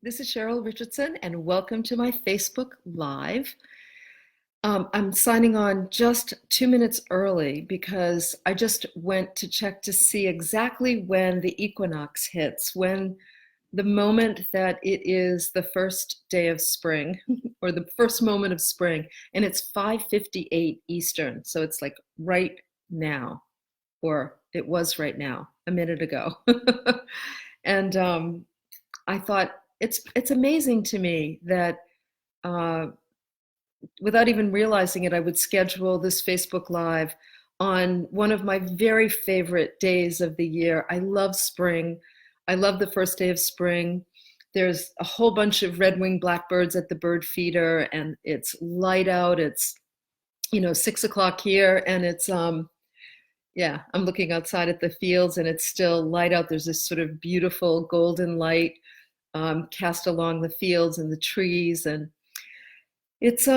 This is Cheryl Richardson, and welcome to my Facebook Live. I'm signing on just 2 minutes early because I just went to check to see exactly when the equinox hits, when the moment that it is the first day of spring or the first moment of spring, and it's 5:58 Eastern, so it's like right now, or it was right now, a minute ago. And I thought it's amazing to me that uh, without even realizing it, I would schedule this Facebook Live on one of my very favorite days of the year. I love spring. I love the first day of spring. There's a whole bunch of red-winged blackbirds at the bird feeder, and it's light out. It's 6 o'clock here, and it's yeah, I'm looking outside at the fields, and it's still light out. There's this sort of beautiful golden light cast along the fields and the trees, and it's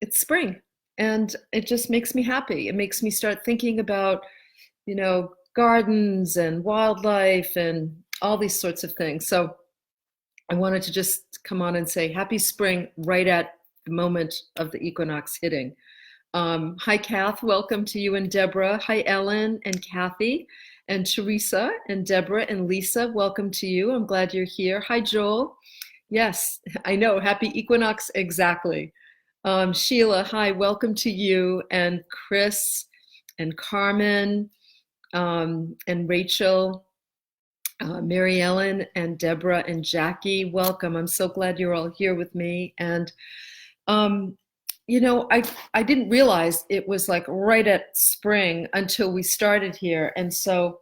it's spring, and it just makes me happy. It makes me start thinking about gardens and wildlife and all these sorts of things. So I wanted to just come on and say happy spring right at the moment of the equinox hitting. Hi, Kath. Welcome to you and Deborah. Hi, Ellen and Kathy and Teresa and Deborah and Lisa. Welcome to you. I'm glad you're here. Hi, Joel. Yes, I know. Happy equinox. Exactly. Sheila, hi. Welcome to you and Chris and Carmen and Rachel, Mary Ellen and Deborah and Jackie. Welcome. I'm so glad you're all here with me. And I didn't realize it was like right at spring until we started here. And so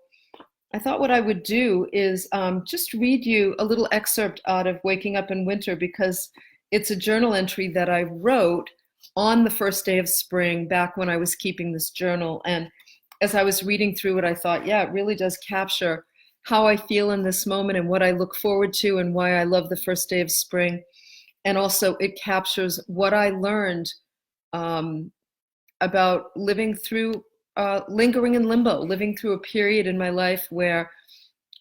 I thought what I would do is just read you a little excerpt out of Waking Up in Winter, because it's a journal entry that I wrote on the first day of spring back when I was keeping this journal. And as I was reading through it, I thought, yeah, it really does capture how I feel in this moment and what I look forward to and why I love the first day of spring. And also it captures what I learned about living through, lingering in limbo, living through a period in my life where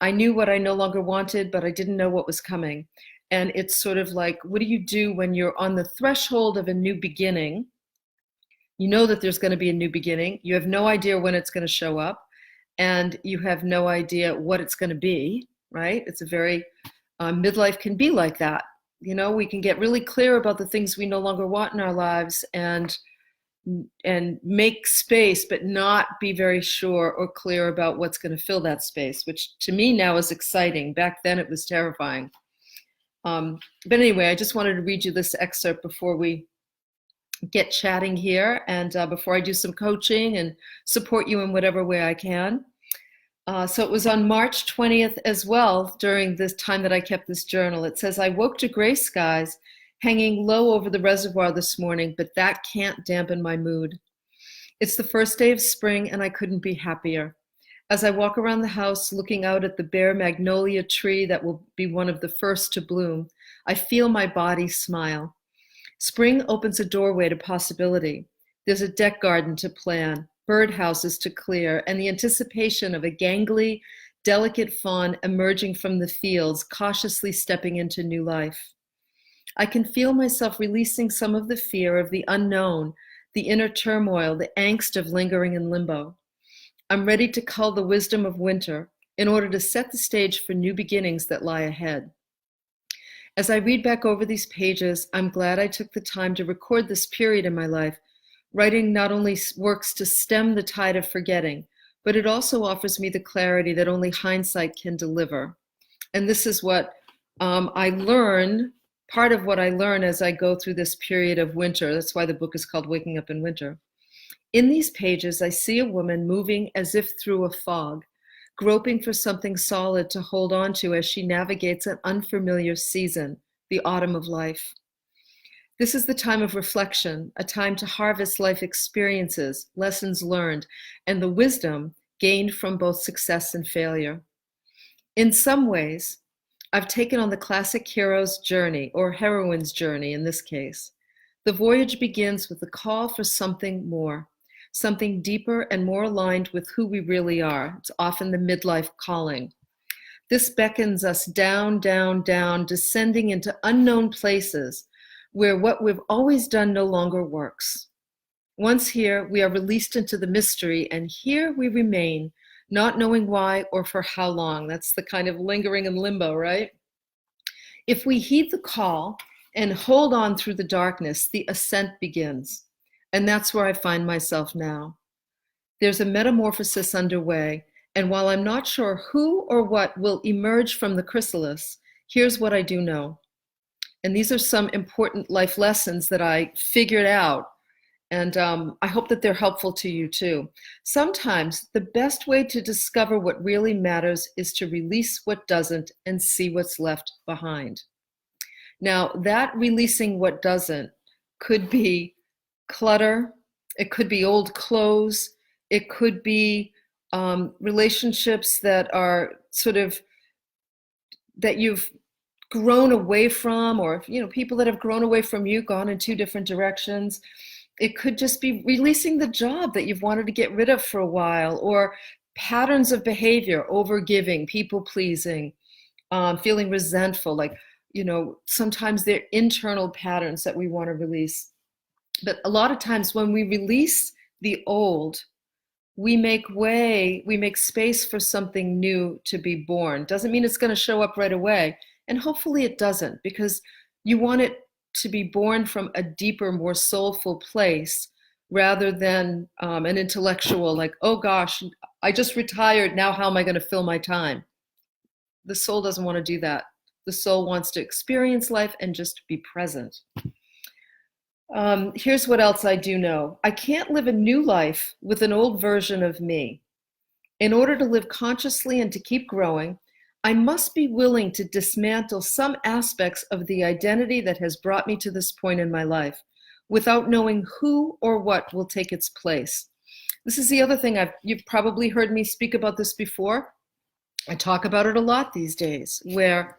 I knew what I no longer wanted, but I didn't know what was coming. And it's sort of like, what do you do when you're on the threshold of a new beginning? You know that there's going to be a new beginning. You have no idea when it's going to show up, and you have no idea what it's going to be, right? It's a very, midlife can be like that. We can get really clear about the things we no longer want in our lives and make space, but not be very sure or clear about what's going to fill that space, which to me now is exciting. Back then it was terrifying. But anyway, I just wanted to read you this excerpt before we get chatting here, and before I do some coaching and support you in whatever way I can. So it was on March 20th as well, during this time that I kept this journal. It says, I woke to gray skies hanging low over the reservoir this morning, but that can't dampen my mood. It's the first day of spring, and I couldn't be happier. As I walk around the house looking out at the bare magnolia tree that will be one of the first to bloom, I feel my body smile. Spring opens a doorway to possibility. There's a deck garden to plan, birdhouses to clear, and the anticipation of a gangly, delicate fawn emerging from the fields, cautiously stepping into new life. I can feel myself releasing some of the fear of the unknown, the inner turmoil, the angst of lingering in limbo. I'm ready to cull the wisdom of winter in order to set the stage for new beginnings that lie ahead. As I read back over these pages, I'm glad I took the time to record this period in my life. Writing not only works to stem the tide of forgetting, but it also offers me the clarity that only hindsight can deliver. And this is what I learn, part of what I learn as I go through this period of winter. That's why the book is called Waking Up in Winter. In these pages, I see a woman moving as if through a fog, groping for something solid to hold on to as she navigates an unfamiliar season, the autumn of life. This is the time of reflection, a time to harvest life experiences, lessons learned, and the wisdom gained from both success and failure. In some ways, I've taken on the classic hero's journey, or heroine's journey in this case. The voyage begins with the call for something more, something deeper and more aligned with who we really are. It's often the midlife calling. This beckons us down, down, down, descending into unknown places where what we've always done no longer works. Once here, we are released into the mystery, and here we remain, not knowing why or for how long. That's the kind of lingering in limbo, right? If we heed the call and hold on through the darkness, the ascent begins. And that's where I find myself now. There's a metamorphosis underway, and while I'm not sure who or what will emerge from the chrysalis, here's what I do know. And these are some important life lessons that I figured out, and I hope that they're helpful to you too. Sometimes the best way to discover what really matters is to release what doesn't and see what's left behind. Now, that releasing what doesn't could be clutter, it could be old clothes, it could be relationships that are sort of, that you've grown away from, or people that have grown away from you, gone in two different directions. It could just be releasing the job that you've wanted to get rid of for a while, or patterns of behavior, overgiving, people pleasing, feeling resentful, like, sometimes they're internal patterns that we want to release. But a lot of times when we release the old, we make space for something new to be born. Doesn't mean it's going to show up right away. And hopefully it doesn't, because you want it to be born from a deeper, more soulful place, rather than an intellectual, like, oh gosh, I just retired, now how am I going to fill my time? The soul doesn't want to do that. The soul wants to experience life and just be present. Here's what else I do know. I can't live a new life with an old version of me. In order to live consciously and to keep growing, I must be willing to dismantle some aspects of the identity that has brought me to this point in my life, without knowing who or what will take its place. This is the other thing, you've probably heard me speak about this before. I talk about it a lot these days, where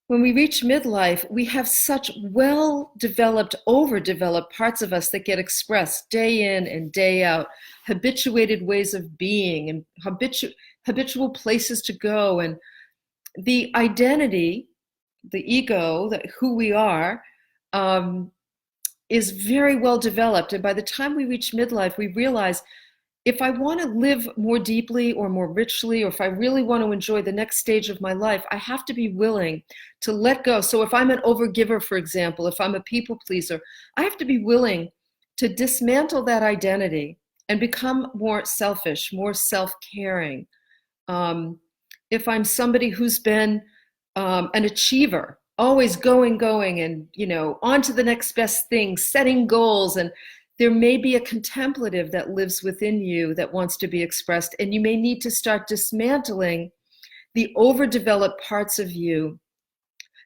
when we reach midlife, we have such well-developed, overdeveloped parts of us that get expressed day in and day out, habituated ways of being and habitual places to go. And the identity, the ego, who we are, is very well developed. And by the time we reach midlife, we realize, if I want to live more deeply or more richly, or if I really want to enjoy the next stage of my life, I have to be willing to let go. So if I'm an overgiver, for example, if I'm a people pleaser, I have to be willing to dismantle that identity and become more selfish, more self-caring. If I'm somebody who's been an achiever, always going, and, on to the next best thing, setting goals, and there may be a contemplative that lives within you that wants to be expressed, and you may need to start dismantling the overdeveloped parts of you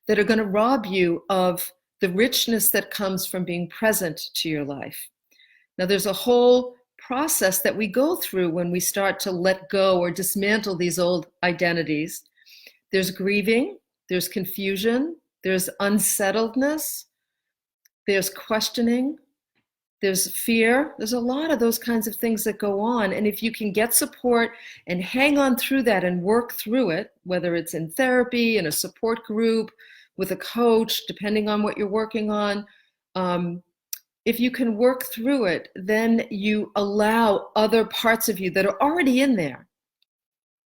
that are going to rob you of the richness that comes from being present to your life. Now, there's a whole process that we go through when we start to let go or dismantle these old identities. There's grieving, there's confusion, there's unsettledness, there's questioning, there's fear. There's a lot of those kinds of things that go on. And if you can get support and hang on through that and work through it, whether it's in therapy, in a support group, with a coach, depending on what you're working on, if you can work through it, then you allow other parts of you that are already in there,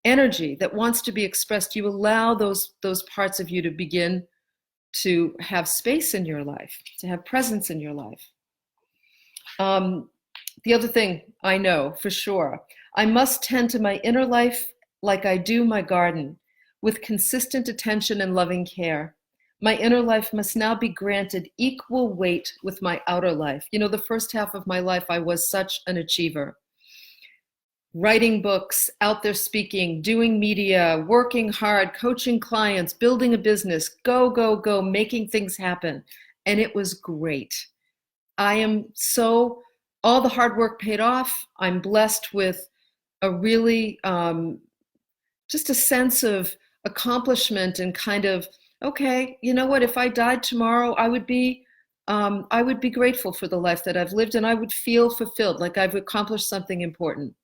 energy that wants to be expressed, you allow those parts of you to begin to have space in your life, to have presence in your life. The other thing I know for sure, I must tend to my inner life like I do my garden, with consistent attention and loving care. My inner life must now be granted equal weight with my outer life. The first half of my life, I was such an achiever. Writing books, out there speaking, doing media, working hard, coaching clients, building a business, go, making things happen. And it was great. All the hard work paid off. I'm blessed with a really, just a sense of accomplishment and kind of, okay, you know what, if I died tomorrow, I would be grateful for the life that I've lived, and I would feel fulfilled, like I've accomplished something important,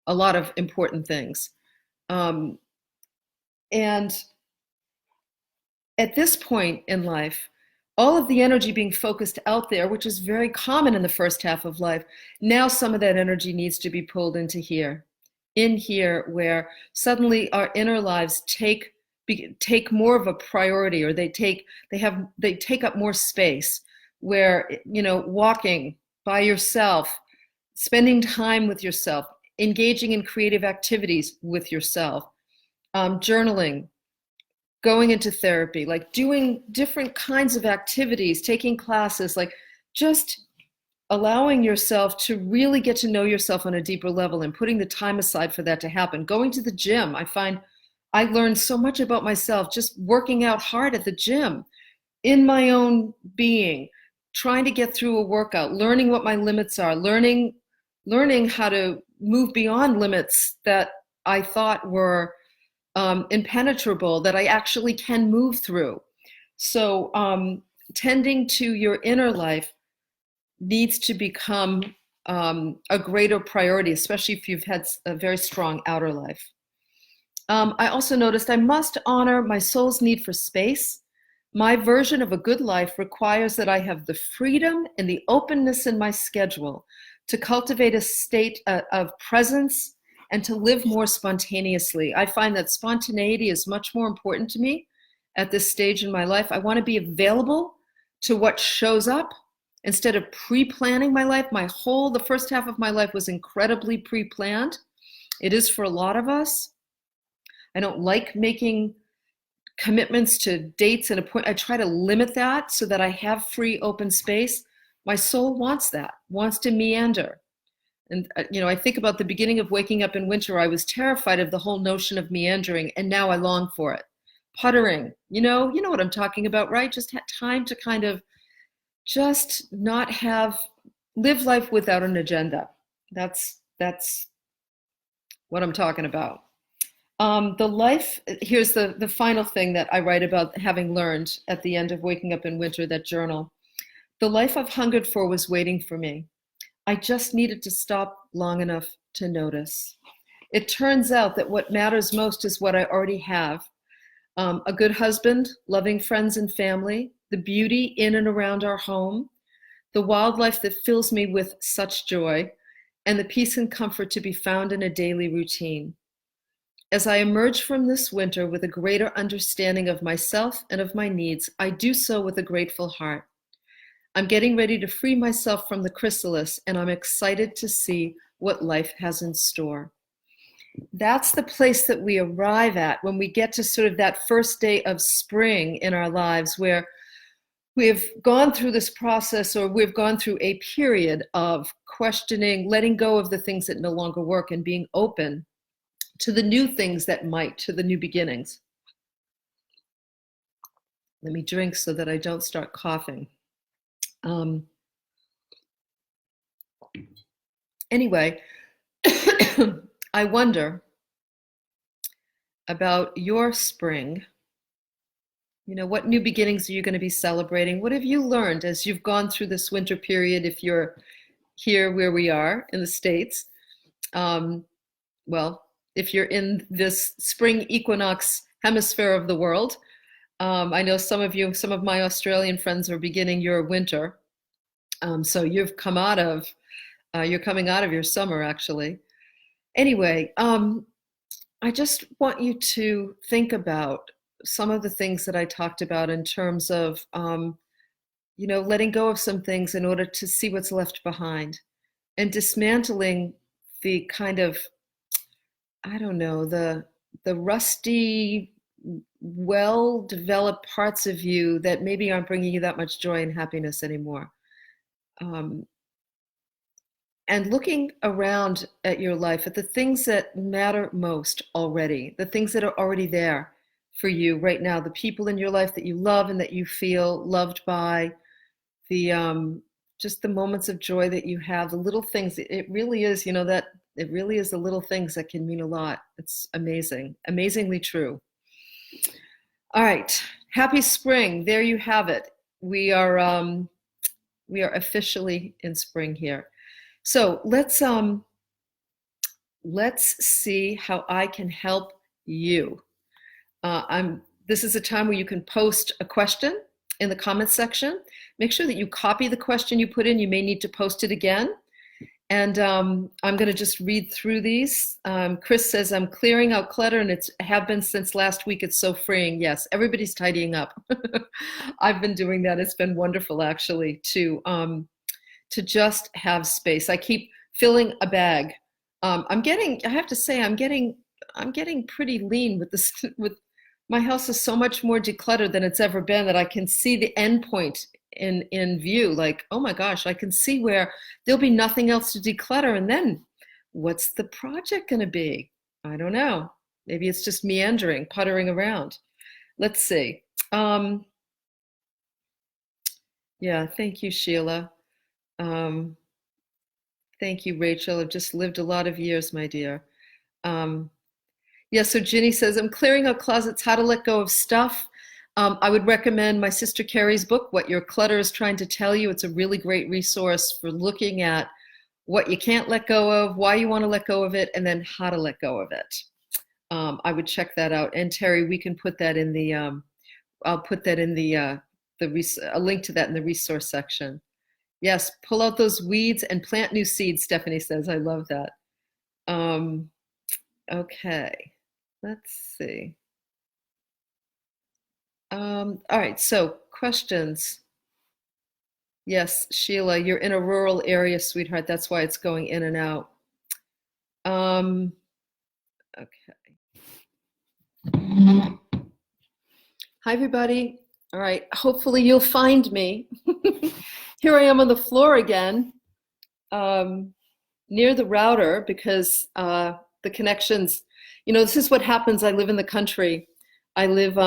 a lot of important things. And at this point in life, all of the energy being focused out there, which is very common in the first half of life, now some of that energy needs to be pulled into here, in here, where suddenly our inner lives take more of a priority, or they take up more space, where, walking by yourself, spending time with yourself, engaging in creative activities with yourself, journaling, going into therapy, like doing different kinds of activities, taking classes, like just allowing yourself to really get to know yourself on a deeper level and putting the time aside for that to happen. Going to the gym, I find I learned so much about myself just working out hard at the gym, in my own being, trying to get through a workout, learning what my limits are, learning how to move beyond limits that I thought were impenetrable, that I actually can move through. So tending to your inner life needs to become a greater priority, especially if you've had a very strong outer life. I also noticed I must honor my soul's need for space. My version of a good life requires that I have the freedom and the openness in my schedule to cultivate a state of presence and to live more spontaneously. I find that spontaneity is much more important to me at this stage in my life. I want to be available to what shows up instead of pre-planning my life. The first half of my life was incredibly pre-planned. It is for a lot of us. I don't like making commitments to dates and appointments. I try to limit that so that I have free, open space. My soul wants that, wants to meander. And, I think about the beginning of Waking Up in Winter. I was terrified of the whole notion of meandering, and now I long for it. Puttering, you know what I'm talking about, right? Just had time to kind of just live life without an agenda. That's what I'm talking about. Here's the final thing that I write about having learned at the end of Waking Up in Winter, that journal. The life I've hungered for was waiting for me. I just needed to stop long enough to notice. It turns out that what matters most is what I already have. A good husband, loving friends and family, the beauty in and around our home, the wildlife that fills me with such joy, and the peace and comfort to be found in a daily routine. As I emerge from this winter with a greater understanding of myself and of my needs, I do so with a grateful heart. I'm getting ready to free myself from the chrysalis, and I'm excited to see what life has in store. That's the place that we arrive at when we get to sort of that first day of spring in our lives, where we've gone through this process, or we've gone through a period of questioning, letting go of the things that no longer work, and being open to the new things that might, to the new beginnings. Let me drink so that I don't start coughing. Anyway, I wonder about your spring. What new beginnings are you going to be celebrating? What have you learned as you've gone through this winter period, if you're here where we are in the States? Well, if you're in this spring equinox hemisphere of the world, I know some of my Australian friends are beginning your winter. So you're coming out of your summer, actually. Anyway, I just want you to think about some of the things that I talked about in terms of, letting go of some things in order to see what's left behind, and dismantling the kind of, I don't know, the rusty, well-developed parts of you that maybe aren't bringing you that much joy and happiness anymore. And looking around at your life, at the things that matter most already, the things that are already there for you right now, the people in your life that you love and that you feel loved by, just the moments of joy that you have, the little things. It really is, that it really is the little things that can mean a lot. It's amazing, amazingly true. All right, happy spring. There you have it. We are officially in spring here. So let's see how I can help you. This is a time where you can post a question in the comments section. Make sure that you copy the question you put in. You may need to post it again. And I'm going to just read through these. Chris says, I'm clearing out clutter, and it's have been since last week. It's so freeing. Yes, everybody's tidying up. I've been doing that. It's been wonderful, actually, to just have space. I keep filling a bag. I have to say, I'm getting pretty lean with this. With my house is so much more decluttered than it's ever been, that I can see the end point in view. Like, oh my gosh, I can see where there'll be nothing else to declutter, and then what's the project going to be? I don't know. Maybe it's just meandering, puttering around. Let's see. Yeah, thank you, Sheila. Thank you, Rachel. I've just lived a lot of years, my dear. Yeah, so Ginny says, I'm clearing out closets, how to let go of stuff. I would recommend my sister Kerri's book, What Your Clutter is Trying to Tell You. It's a really great resource for looking at what you can't let go of, why you want to let go of it, and then how to let go of it. I would check that out. And Terry, we can put that in the, I'll put that in a link to that in the resource section. Yes, pull out those weeds and plant new seeds, Stephanie says. I love that. Okay, let's see. All right, so questions. Yes, Sheila, you're in a rural area, sweetheart. That's why it's going in and out. Okay. Hi, everybody. All right, hopefully you'll find me. Here I am on the floor again, near the router, because the connections, this is what happens. I live in the country. I live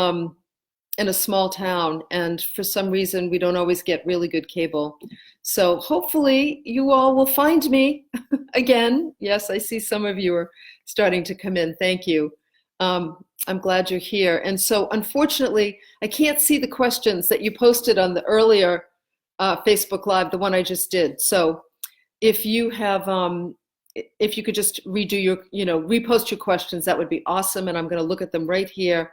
in a small town, and for some reason we don't always get really good cable. So hopefully you all will find me again. Yes, I see some of you are starting to come in. Thank you. I'm glad you're here. And so unfortunately, I can't see the questions that you posted on the earlier Facebook Live, the one I just did. So if you have, if you could just redo your, repost your questions, that would be awesome. And I'm going to look at them right here.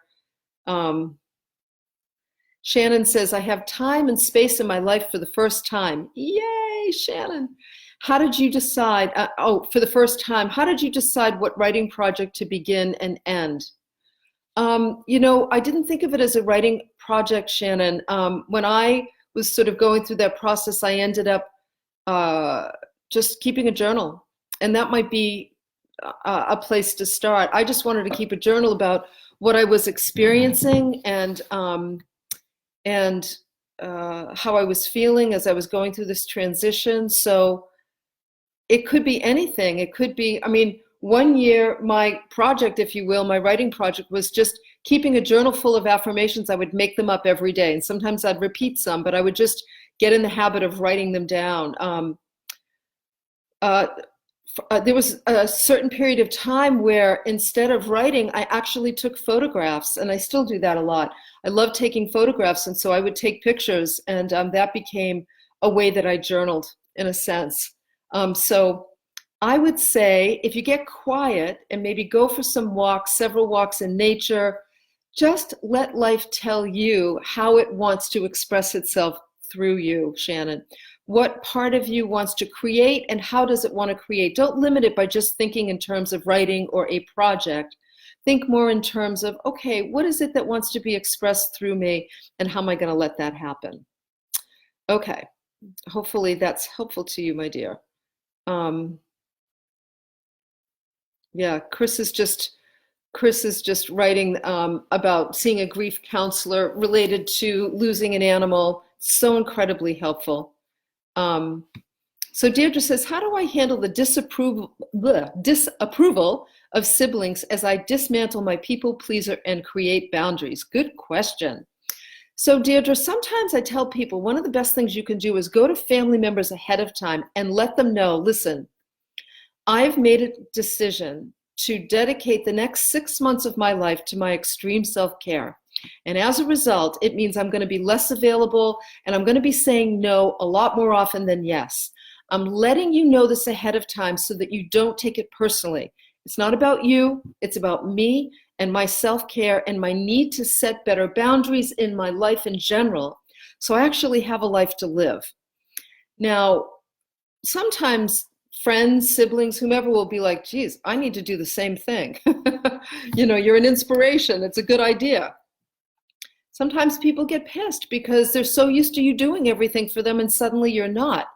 Shannon says, I have time and space in my life for the first time. Yay, Shannon. How did you decide, for the first time, how did you decide what writing project to begin and end? I didn't think of it as a writing project, Shannon. When I was sort of going through that process, I ended up just keeping a journal. And that might be a place to start. I just wanted to keep a journal about what I was experiencing and how I was feeling as I was going through this transition. So it could be anything. It could be, one year, my project, if you will, my writing project was just keeping a journal full of affirmations. I would make them up every day. And sometimes I'd repeat some, but I would just get in the habit of writing them down. There was a certain period of time where instead of writing, I actually took photographs, and I still do that a lot. I love taking photographs, and so I would take pictures, and that became a way that I journaled, in a sense. So I would say if you get quiet and maybe go for some walks, several walks in nature, just let life tell you how it wants to express itself through you, Shannon. What part of you wants to create, and how does it want to create? Don't limit it by just thinking in terms of writing or a project. Think more in terms of, okay, what is it that wants to be expressed through me, and how am I going to let that happen? Okay, hopefully that's helpful to you, my dear. Yeah, Chris is just writing about seeing a grief counselor related to losing an animal. So incredibly helpful. So Deirdre says, how do I handle the disapproval of siblings as I dismantle my people pleaser and create boundaries? Good question. So Deirdre, sometimes I tell people one of the best things you can do is go to family members ahead of time and let them know, listen, I've made a decision to dedicate the next 6 months of my life to my extreme self-care. And as a result, it means I'm going to be less available, and I'm going to be saying no a lot more often than yes. I'm letting you know this ahead of time so that you don't take it personally. It's not about you, it's about me and my self-care and my need to set better boundaries in my life in general, so I actually have a life to live. Now, sometimes friends, siblings, whomever will be like, geez, I need to do the same thing. You're an inspiration. It's a good idea. Sometimes people get pissed because they're so used to you doing everything for them and suddenly you're not.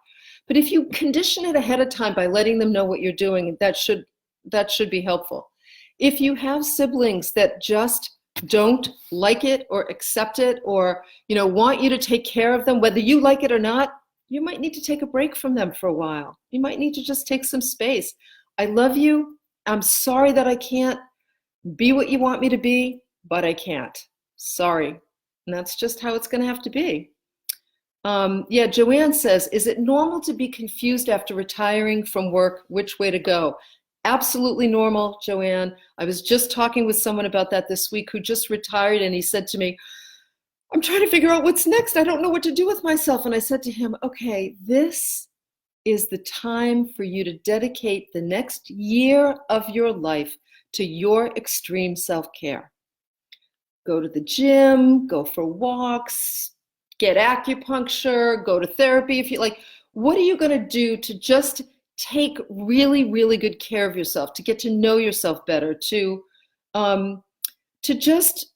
But if you condition it ahead of time by letting them know what you're doing, that should be helpful. If you have siblings that just don't like it or accept it or, want you to take care of them, whether you like it or not, you might need to take a break from them for a while. You might need to just take some space. I love you. I'm sorry that I can't be what you want me to be, but I can't. Sorry. And that's just how it's going to have to be. Joanne says, is it normal to be confused after retiring from work, which way to go? Absolutely normal, Joanne. I was just talking with someone about that this week who just retired, and he said to me, I'm trying to figure out what's next. I don't know what to do with myself. And I said to him, okay, this is the time for you to dedicate the next year of your life to your extreme self-care. Go to the gym, go for walks, get acupuncture, go to therapy if you like. What are you going to do to just take really, really good care of yourself, to get to know yourself better, to just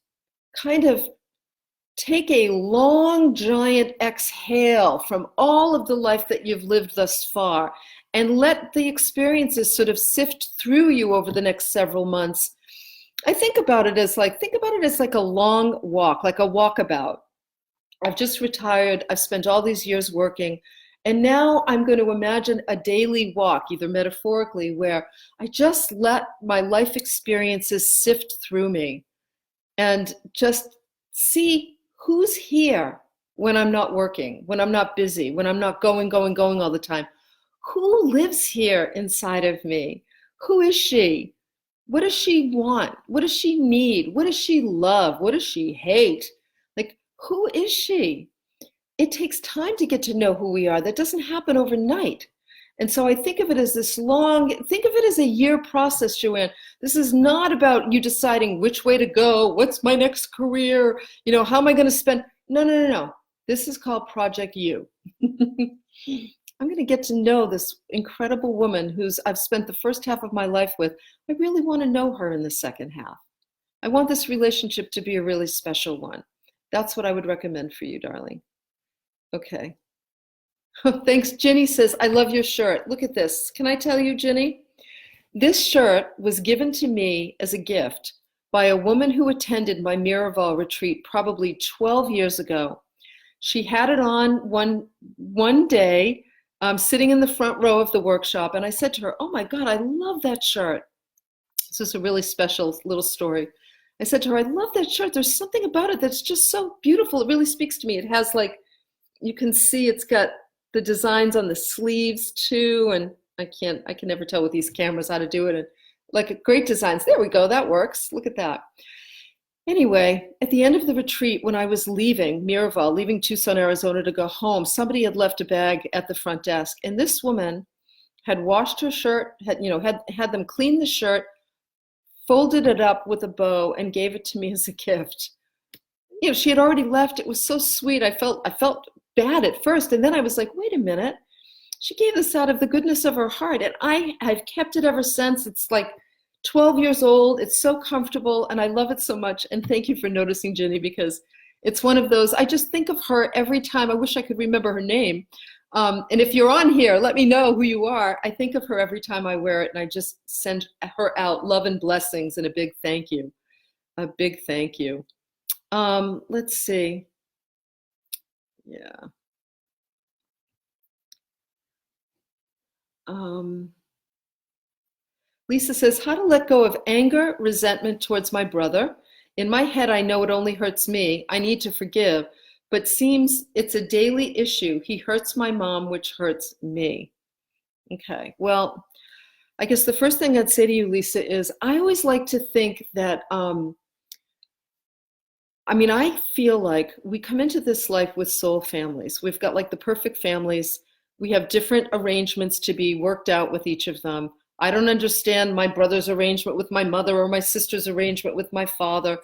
kind of take a long, giant exhale from all of the life that you've lived thus far and let the experiences sort of sift through you over the next several months. I think about it as like a long walk, like a walkabout. I've just retired. I've spent all these years working. And now I'm going to imagine a daily walk, either metaphorically, where I just let my life experiences sift through me and just see who's here when I'm not working, when I'm not busy, when I'm not going all the time. Who lives here inside of me? Who is she? What does she want? What does she need? What does she love? What does she hate? Like, who is she? It takes time to get to know who we are. That doesn't happen overnight. And so I think of it as think of it as a year process, Joanne. This is not about you deciding which way to go, what's my next career, how am I going to spend? No. This is called Project You. I'm going to get to know this incredible woman I've spent the first half of my life with. I really want to know her in the second half. I want this relationship to be a really special one. That's what I would recommend for you, darling. Okay. Thanks. Ginny says, I love your shirt. Look at this. Can I tell you, Ginny? This shirt was given to me as a gift by a woman who attended my Miraval retreat probably 12 years ago. She had it on one day, sitting in the front row of the workshop, and I said to her, oh my God, I love that shirt. This is a really special little story. I said to her, I love that shirt. There's something about it that's just so beautiful. It really speaks to me. It has you can see it's got the designs on the sleeves too, and I can never tell with these cameras how to do it. And great designs. There we go. That works. Look at that. Anyway, at the end of the retreat, when I was leaving Miraval, leaving Tucson, Arizona to go home, somebody had left a bag at the front desk, and this woman had washed her shirt, had them clean the shirt, folded it up with a bow, and gave it to me as a gift. She had already left. It was so sweet. I felt bad at first, and then I was like, wait a minute. She gave this out of the goodness of her heart, and I've kept it ever since. It's 12 years old. It's so comfortable, and I love it so much. And thank you for noticing, Ginny, because it's one of those, I just think of her every time. I wish I could remember her name. And if you're on here, let me know who you are. I think of her every time I wear it, and I just send her out love and blessings and a big thank you. A big thank you. Let's see. Yeah. Lisa says, how to let go of anger, resentment towards my brother. In my head, I know it only hurts me. I need to forgive, but seems it's a daily issue. He hurts my mom, which hurts me. Okay, well, I guess the first thing I'd say to you, Lisa, is I always like to think that, I feel like we come into this life with soul families. We've got the perfect families. We have different arrangements to be worked out with each of them. I don't understand my brother's arrangement with my mother or my sister's arrangement with my father.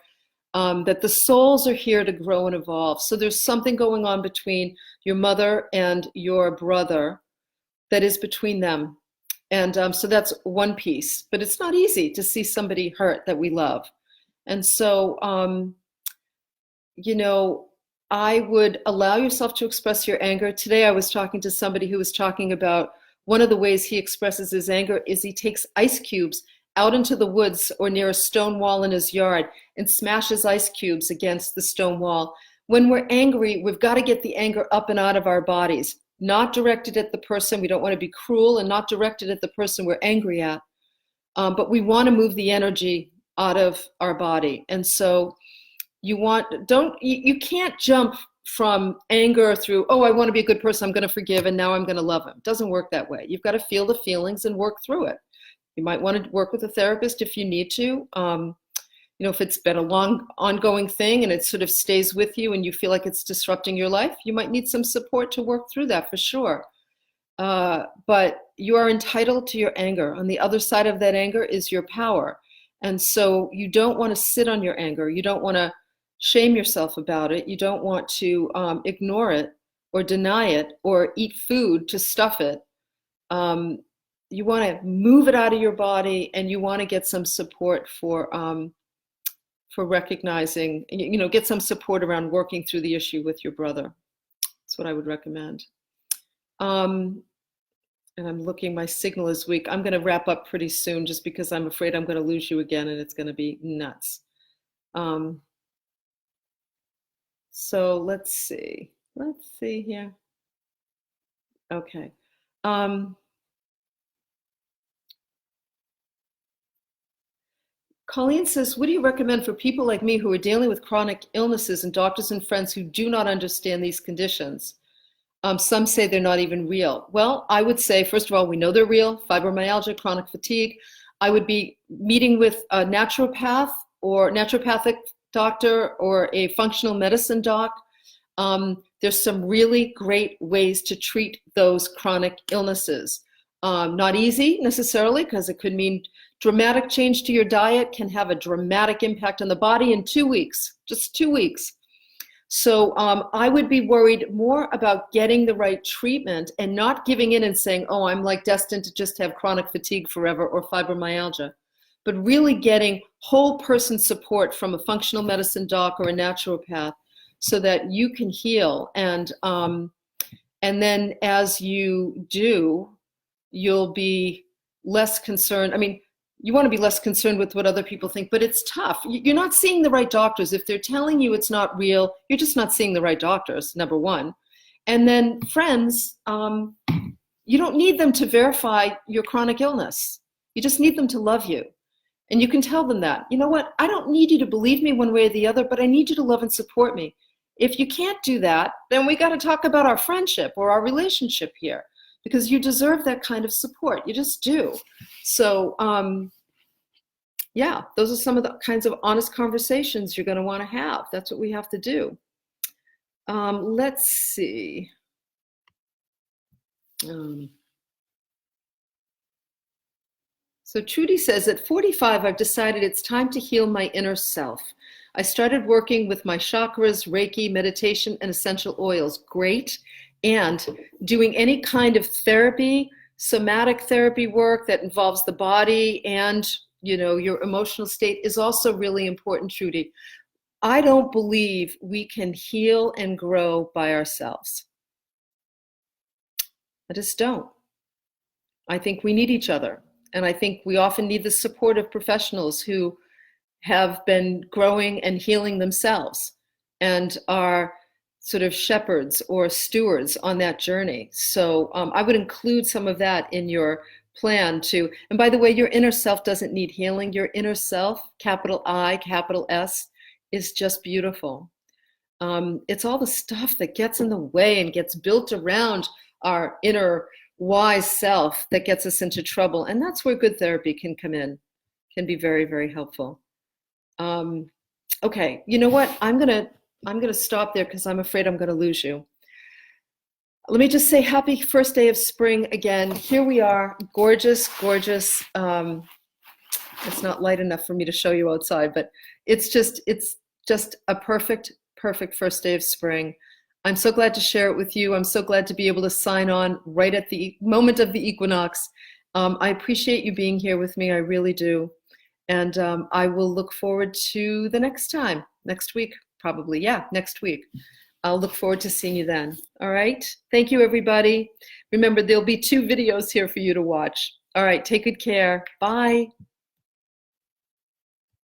That the souls are here to grow and evolve. So there's something going on between your mother and your brother that is between them. And so that's one piece. But it's not easy to see somebody hurt that we love. And so, you know, I would allow yourself to express your anger. Today I was talking to somebody who was talking about one of the ways he expresses his anger is he takes ice cubes out into the woods or near a stone wall in his yard and smashes ice cubes against the stone wall. When we're angry, we've got to get the anger up and out of our bodies, not directed at the person. We don't want to be cruel, and not directed at the person we're angry at. But we want to move the energy out of our body. And so you can't jump from anger through, oh, I want to be a good person, I'm going to forgive, and now I'm going to love him. It doesn't work that way. You've got to feel the feelings and work through it. You might want to work with a therapist if you need to. If it's been a long ongoing thing and it sort of stays with you and you feel like it's disrupting your life, you might need some support to work through that for sure. But you are entitled to your anger. On the other side of that anger is your power. And so you don't want to sit on your anger. You don't want to shame yourself about it. You don't want to ignore it or deny it or eat food to stuff it. You want to move it out of your body, and you want to get some support for recognizing, get some support around working through the issue with your brother. That's what I would recommend. And I'm looking, my signal is weak. I'm going to wrap up pretty soon just because I'm afraid I'm going to lose you again and it's going to be nuts. So let's see here. Okay. Colleen says, what do you recommend for people like me who are dealing with chronic illnesses and doctors and friends who do not understand these conditions? Some say they're not even real. Well, I would say, first of all, we know they're real, fibromyalgia, chronic fatigue. I would be meeting with a naturopath or naturopathic doctor or a functional medicine doc. There's some really great ways to treat those chronic illnesses. Not easy necessarily, because it could mean dramatic change to your diet can have a dramatic impact on the body in 2 weeks, just 2 weeks. So I would be worried more about getting the right treatment and not giving in and saying, oh, I'm like destined to just have chronic fatigue forever or fibromyalgia, but really getting whole person support from a functional medicine doc or a naturopath so that you can heal. And then as you do, you'll be less concerned. I mean, you want to be less concerned with what other people think, but it's tough. You're not seeing the right doctors. If they're telling you it's not real, you're just not seeing the right doctors, number one. And then friends, you don't need them to verify your chronic illness. You just need them to love you. And you can tell them that, you know what, I don't need you to believe me one way or the other, but I need you to love and support me. If you can't do that, then we got to talk about our friendship or our relationship here, because you deserve that kind of support. You just do. So, yeah, those are some of the kinds of honest conversations you're going to want to have. That's what we have to do. Let's see. So Trudy says, at 45, I've decided it's time to heal my inner self. I started working with my chakras, Reiki, meditation, and essential oils. Great. And doing any kind of therapy, somatic therapy work that involves the body and your emotional state is also really important, Trudy. I don't believe we can heal and grow by ourselves. I just don't. I think we need each other. And I think we often need the support of professionals who have been growing and healing themselves and are sort of shepherds or stewards on that journey. So I would include some of that in your plan too. And by the way, your inner self doesn't need healing. Your inner self, capital I, capital S, is just beautiful. It's all the stuff that gets in the way and gets built around our inner wise self that gets us into trouble. And that's where good therapy can come in, can be very, very helpful. Okay, you know what? I'm gonna stop there because I'm afraid I'm gonna lose you. Let me just say happy first day of spring again. Here we are, gorgeous, gorgeous. It's not light enough for me to show you outside, but it's just a perfect, perfect first day of spring. I'm so glad to share it with you. I'm so glad to be able to sign on right at the moment of the equinox. I appreciate you being here with me. I really do. And I will look forward to the next time, next week, probably. Yeah, next week. I'll look forward to seeing you then. All right. Thank you, everybody. Remember, there'll be 2 videos here for you to watch. All right. Take good care. Bye.